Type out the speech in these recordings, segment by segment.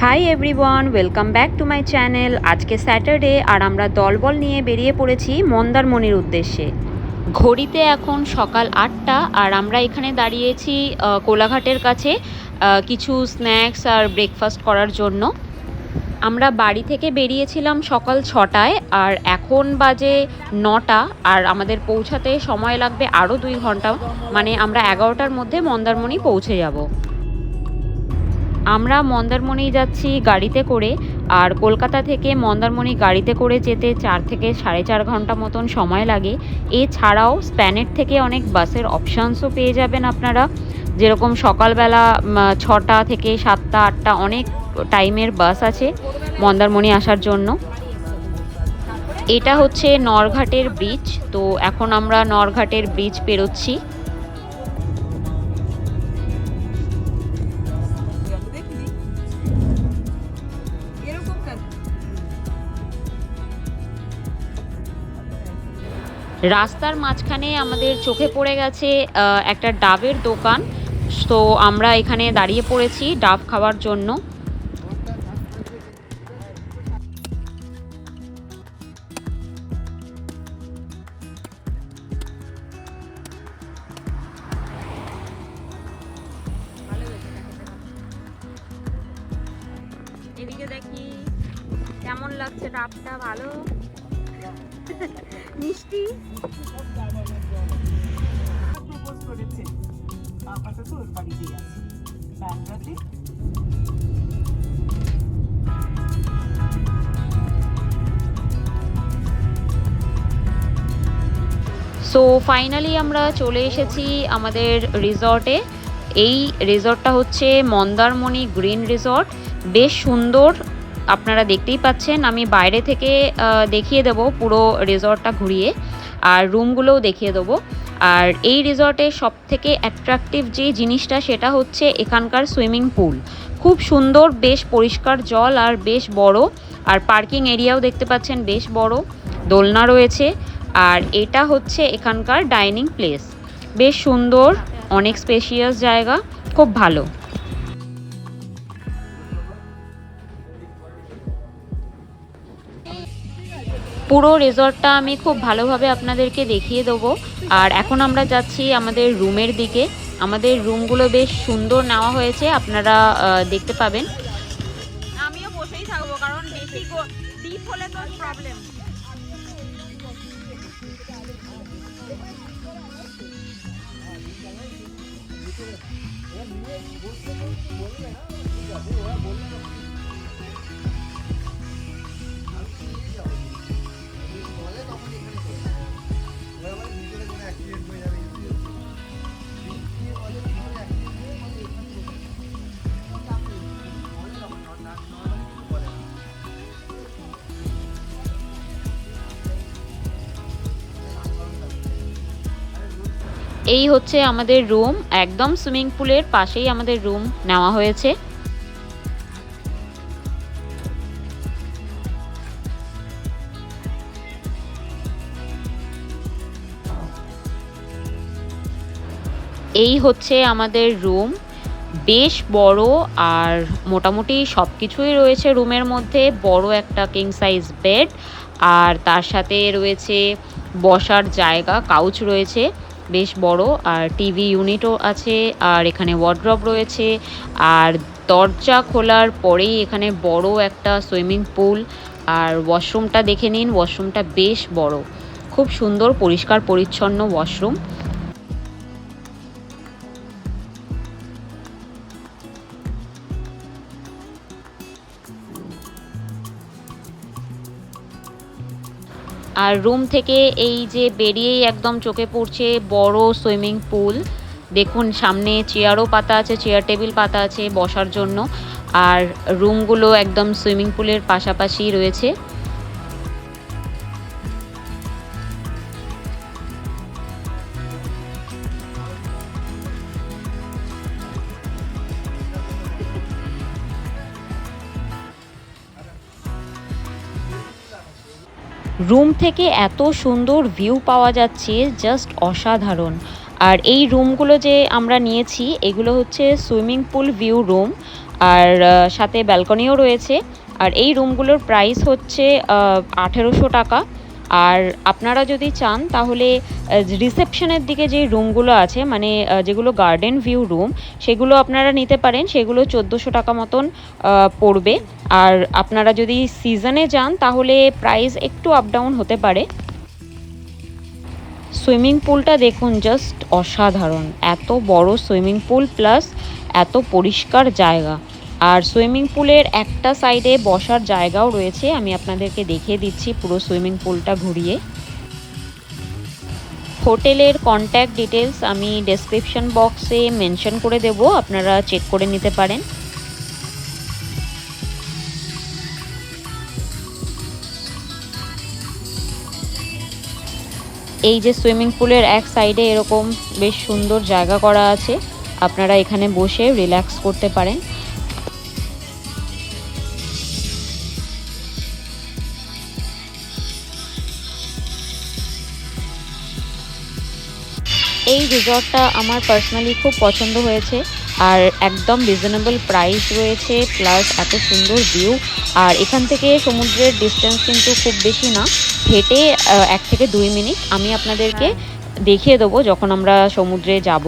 Hi everyone, welcome back to my channel. আজকে Saturday আর আমরা দলবল নিয়ে বেরিয়ে পড়েছি মন্দারমণির উদ্দেশ্যে। ঘড়িতে এখন সকাল 8টা আর আমরা এখানে দাঁড়িয়েছি কোলাঘাটের কাছে কিছু স্ন্যাক্স আর ব্রেকফাস্ট করার জন্য। আমরা বাড়ি থেকে বেরিয়েছিলাম সকাল 6টায় আর এখন বাজে 9টা আর আমাদের পৌঁছাতে সময় লাগবে আরও 2 ঘন্টা, মানে আমরা 11টার মধ্যে মন্দারমণি পৌঁছে যাব। আমরা মন্দারমণি যাচ্ছি গাড়িতে করে, আর কলকাতা থেকে মন্দারমণি গাড়িতে করে যেতে 4 থেকে 4.5 ঘন্টা মতন সময় লাগে। এছাড়াও স্প্যানেট থেকে অনেক বাসের অপশানসও পেয়ে যাবেন আপনারা, যেরকম সকালবেলা 6টা থেকে 7টা 8টা অনেক টাইমের বাস আছে মন্দারমণি আসার জন্য। এটা হচ্ছে নরঘাটের ব্রিজ, তো এখন আমরা নরঘাটের ব্রিজ পেরোচ্ছি। রাস্তার মাঝখানে আমাদের চোখে পড়ে গেছে একটা ডাবের দোকান, তো আমরা এখানে দাঁড়িয়ে পড়েছি ডাব খাওয়ার জন্য। এদিকে দেখি কেমন লাগছে ডাবটা, ভালো মিষ্টি। সো ফাইনালি আমরা চলে এসেছি আমাদের রিসর্টে। এই রিসর্টটা হচ্ছে মন্দারমণি গ্রিন রিসর্ট, বেশ সুন্দর। আপনারা দেখতেই পাচ্ছেন, আমি বাইরে থেকে দেখিয়ে দেবো পুরো রিসর্টটা ঘুরিয়ে, আর রুমগুলোও দেখিয়ে দেবো। আর এই রিসর্টের সবথেকে অ্যাট্রাকটিভ যে জিনিসটা সেটা হচ্ছে এখানকার সুইমিং পুল। খুব সুন্দর, বেশ পরিষ্কার জল আর বেশ বড়, আর পার্কিং এরিয়াও দেখতে পাচ্ছেন বেশ বড়, দোলনা রয়েছে। আর এটা হচ্ছে এখানকার ডাইনিং প্লেস, বেশ সুন্দর, অনেক স্পেশিয়াস জায়গা, খুব ভালো। পুরো রিসর্টটা আমি খুব ভালোভাবে আপনাদেরকে দেখিয়ে দেবো। আর এখন আমরা যাচ্ছি আমাদের রুমের দিকে। আমাদের রুমগুলো বেশ সুন্দর নেওয়া হয়েছে, আপনারা দেখতে পাবেন। আমিও বসেই থাকবো কারণ বেশি ডিপ হলে তো প্রবলেম। এই হচ্ছে আমাদের রুম, একদম সুইমিং পুলের পাশেই আমাদের রুম নেওয়া হয়েছে। এই হচ্ছে আমাদের রুম, বেশ বড়, আর মোটামুটি সব কিছুই রয়েছে রুমের মধ্যে। বড় একটা কিং সাইজ বেড, আর তার সাথে রয়েছে বসার জায়গা, কাউচ রয়েছে বেশ বড়, আর টিভি ইউনিটও আছে, আর এখানে ওয়ার্ড্রব রয়েছে। আর দরজা খোলার পরেই এখানে বড় একটা সুইমিং পুল, আর ওয়াশরুমটা দেখে নিন, ওয়াশরুমটা বেশ বড়, খুব সুন্দর পরিষ্কার পরিচ্ছন্ন ওয়াশরুম। আর রুম থেকে এই যে বেরিয়েই একদম চোখে পড়ছে বড় সুইমিং পুল। দেখুন সামনে চেয়ারও পাতা আছে, চেয়ার টেবিল পাতা আছে বসার জন্য, আর রুমগুলো একদম সুইমিং পুলের পাশাপাশি রয়েছে। রুম থেকে এত সুন্দর ভিউ পাওয়া যাচ্ছে, জাস্ট অসাধারণ। আর এই রুমগুলো যে আমরা নিয়েছি এগুলো হচ্ছে সুইমিং পুল ভিউ রুম, আর সাথে ব্যালকনিও রয়েছে। আর এই রুমগুলোর প্রাইস হচ্ছে 1800 টাকা। আর আপনারা যদি চান তাহলে রিসেপশনের দিকে যে রুমগুলো আছে, মানে যেগুলো গার্ডেন ভিউ রুম, সেগুলো আপনারা নিতে পারেন। সেগুলো 1400 টাকা মতন পড়বে। আর আপনারা যদি সিজনে যান তাহলে প্রাইস একটু আপ ডাউন হতে পারে। সুইমিং পুলটা দেখুন, জাস্ট অসাধারণ। এত বড় সুইমিং পুল প্লাস এত পরিষ্কার জায়গা। আর সুইমিং পুলের একটা সাইডে বসার জায়গাও রয়েছে, আমি আপনাদেরকে দেখিয়ে দিচ্ছি পুরো সুইমিং পুলটা ঘুরিয়ে। হোটেলের কন্ট্যাক্ট ডিটেলস আমি ডেসক্রিপশন বক্সে মেনশন করে দেব, আপনারা চেক করে নিতে পারেন। এই যে সুইমিং পুলের এক সাইডে এরকম বেশ সুন্দর জায়গা করা আছে, আপনারা এখানে বসে রিল্যাক্স করতে পারেন। এই রিসর্টটা আমার পার্সোনালি খুব পছন্দ হয়েছে। আর একদম রিজনেবল প্রাইস রয়েছে, প্লাস এত সুন্দর ভিউ। আর এখান থেকে সমুদ্রের ডিস্টেন্স কিন্তু খুব বেশি না, হেঁটে 1 থেকে 2 মিনিট। আমি আপনাদেরকে দেখিয়ে দেবো যখন আমরা সমুদ্রে যাব।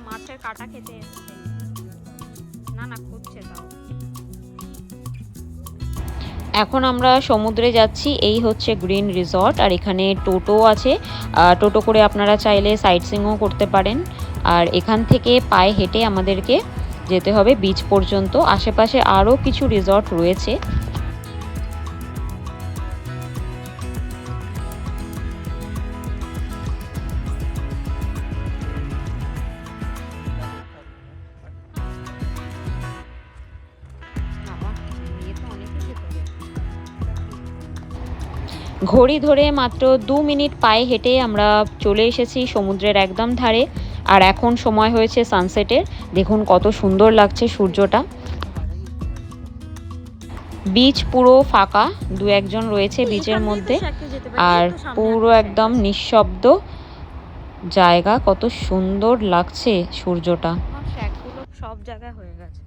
মাছের কাটা খেতে এসেছে, না খুঁজছে তাও। এখন আমরা সমুদ্রে যাচ্ছি। এই হচ্ছে গ্রিন রিসর্ট। আর এখানে টোটো আছে, টোটো করে আপনারা চাইলে সাইট সিইংও করতে পারেন। আর এখান থেকে পায়ে হেঁটে আমাদেরকে যেতে হবে বিচ পর্যন্ত। আশেপাশে আরও কিছু রিসর্ট রয়েছে। ঘড়ি ধরে মাত্র 2 মিনিট পায়ে হেঁটে আমরা চলে এসেছি সমুদ্রের একদম ধারে। আর এখন সময় হয়েছে সানসেটের। দেখুন কত সুন্দর লাগছে সূর্যটা। বিচ পুরো ফাঁকা, 2-1 জন রয়েছে বিচের মধ্যে। আর পুরো একদম নিঃশব্দ জায়গা, কত সুন্দর লাগছে সূর্যটা। সব জায়গায় হয়ে গেছে।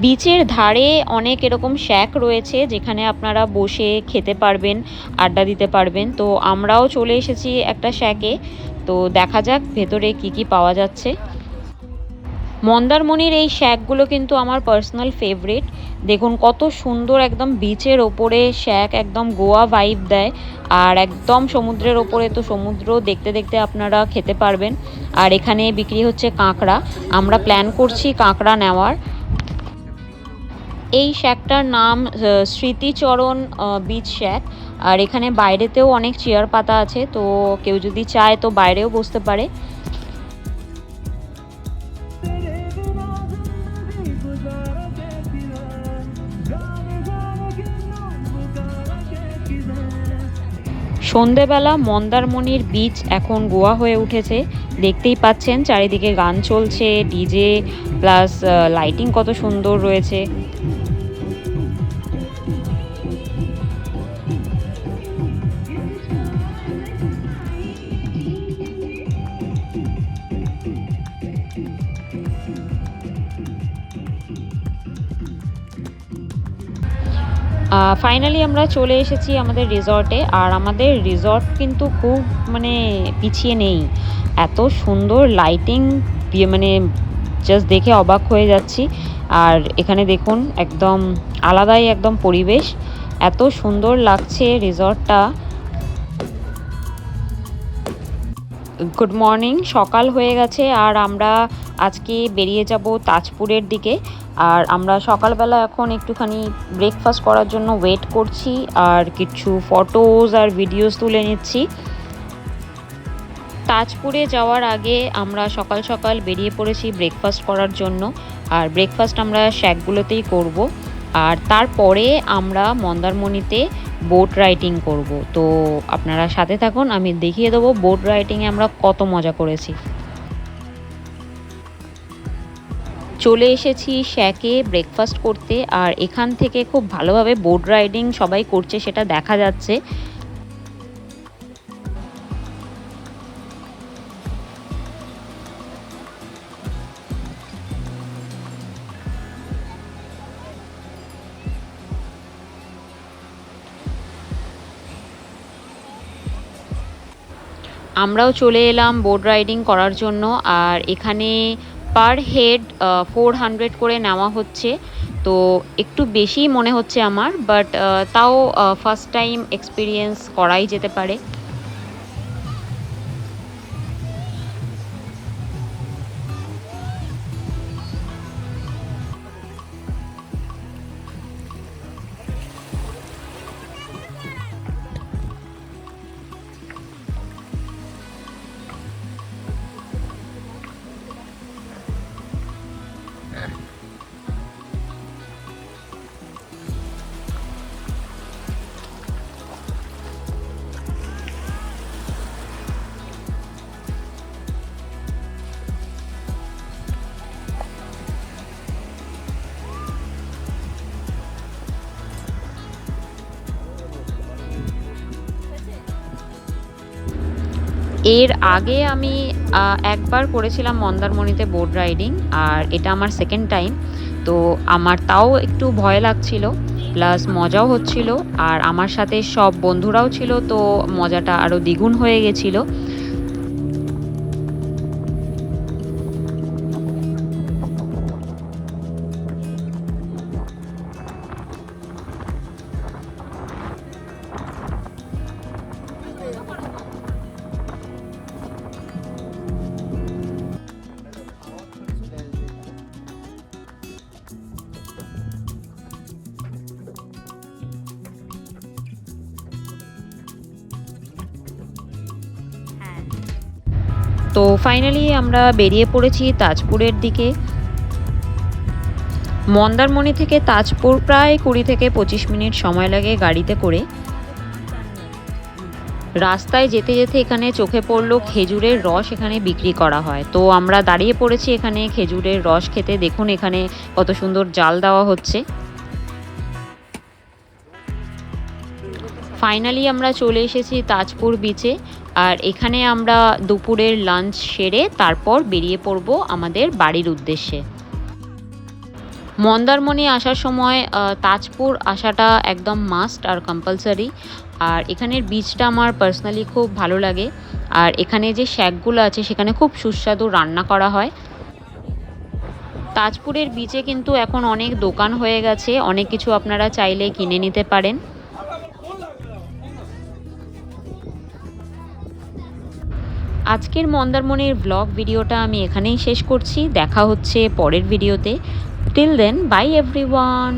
বিচের ধারে অনেক এরকম শ্যাক রয়েছে যেখানে আপনারা বসে খেতে পারবেন, আড্ডা দিতে পারবেন। তো আমরাও চলে এসেছি একটা শ্যাকে। তো দেখা যাক ভেতরে কি কি পাওয়া যাচ্ছে। মন্দারমণির এই শ্যাকগুলো কিন্তু আমার পার্সোনাল ফেভারিট। দেখুন কত সুন্দর, একদম বিচের ওপরে শ্যাক, একদম গোয়া ভাইব দেয়। আর একদম সমুদ্রের ওপরে, তো সমুদ্র দেখতে দেখতে আপনারা খেতে পারবেন। আর এখানে বিক্রি হচ্ছে কাঁকড়া। আমরা প্ল্যান করছি কাঁকড়া নেওয়ার। এই শ্যাকটার নাম স্মৃতিচরণ বিচ শ্যাক। আর এখানে বাইরেতেও অনেক চেয়ার পাতা আছে, তো কেউ যদি চায় তো বাইরেও বসতে পারে। সন্ধেবেলা মন্দারমণির বিচ এখন গোয়া হয়ে উঠেছে। দেখতেই পাচ্ছেন চারিদিকে গান চলছে, ডিজে প্লাস লাইটিং কত সুন্দর রয়েছে। ফাইনালি আমরা চলে এসেছি আমাদের রিসর্টে। আর আমাদের রিসর্ট কিন্তু খুব মানে পিছিয়ে নেই, এত সুন্দর লাইটিং, মানে জাস্ট দেখে অবাক হয়ে যাচ্ছি। আর এখানে দেখুন একদম আলাদাই একদম পরিবেশ, এত সুন্দর লাগছে রিসর্টটা। গুড মর্নিং, সকাল হয়ে গেছে আর আমরা আজকে বেরিয়ে যাব তাজপুরের দিকে। আর আমরা সকালবেলা এখন একটুখানি ব্রেকফাস্ট করার জন্য ওয়েট করছি আর কিছু ফটোজ আর ভিডিওস তুলে নিচ্ছি। তাজপুরে যাওয়ার আগে আমরা সকাল সকাল বেরিয়ে পড়েছি ব্রেকফাস্ট করার জন্য। আর ব্রেকফাস্ট আমরা শ্যাকগুলোতেই করব। আর তারপরে আমরা মন্দারমণিতে বোট রাইডিং করব। তো আপনারা সাথে থাকুন, আমি দেখিয়ে দেবো বোট রাইডিংয়ে আমরা কত মজা করেছি। চলে এসেছি শ্যাকে ব্রেকফাস্ট করতে। আর এখান থেকে খুব ভালোভাবে বোট রাইডিং সবাই করছে সেটা দেখা যাচ্ছে। আমরাও চলে এলাম বোট রাইডিং করার জন্য। আর এখানে পার হেড 400 করে নেওয়া হচ্ছে। তো একটু বেশি মনে হচ্ছে আমার, বাট তাও ফার্স্ট টাইম এক্সপিরিয়েন্স করাই যেতে পারে। এর আগে আমি একবার করেছিলাম মন্দারমণিতে বোট রাইডিং, আর এটা আমার সেকেন্ড টাইম। তো আমার তাও একটু ভয় লাগছিল, প্লাস মজাও হচ্ছিল। আর আমার সাথে সব বন্ধুরাও ছিল, তো মজাটা আরও দ্বিগুণ হয়ে গেছিলো। তো ফাইনালি আমরা বেরিয়ে পড়েছি তাজপুরের দিকে। মন্দারমণি থেকে তাজপুর প্রায় 20 থেকে 25 মিনিট সময় লাগে গাড়িতে করে। রাস্তায় যেতে যেতে এখানে চোখে পড়লো খেজুরের রস এখানে বিক্রি করা হয়। তো আমরা দাঁড়িয়ে পড়েছি এখানে খেজুরের রস খেতে। দেখুন এখানে কত সুন্দর জাল দেওয়া হচ্ছে। ফাইনালি আমরা চলে এসেছি তাজপুর বিচে। আর এখানে আমরা দুপুরের লাঞ্চ সেরে তারপর বেরিয়ে পড়ব আমাদের বাড়ির উদ্দেশ্যে। মন্দারমণি আসার সময় তাজপুর আসাটা একদম মাস্ট আর কম্পালসারি। আর এখানের বিচটা আমার পার্সোনালি খুব ভালো লাগে। আর এখানে যে শ্যাকগুলো আছে সেখানে খুব সুস্বাদু রান্না করা হয়। তাজপুরের বিচে কিন্তু এখন অনেক দোকান হয়ে গেছে, অনেক কিছু আপনারা চাইলে কিনে নিতে পারেন। আজকের মন্দারমণির ব্লগ ভিডিওটা আমি এখানেই শেষ করছি। দেখা হচ্ছে পরের ভিডিওতে। Till then, bye everyone.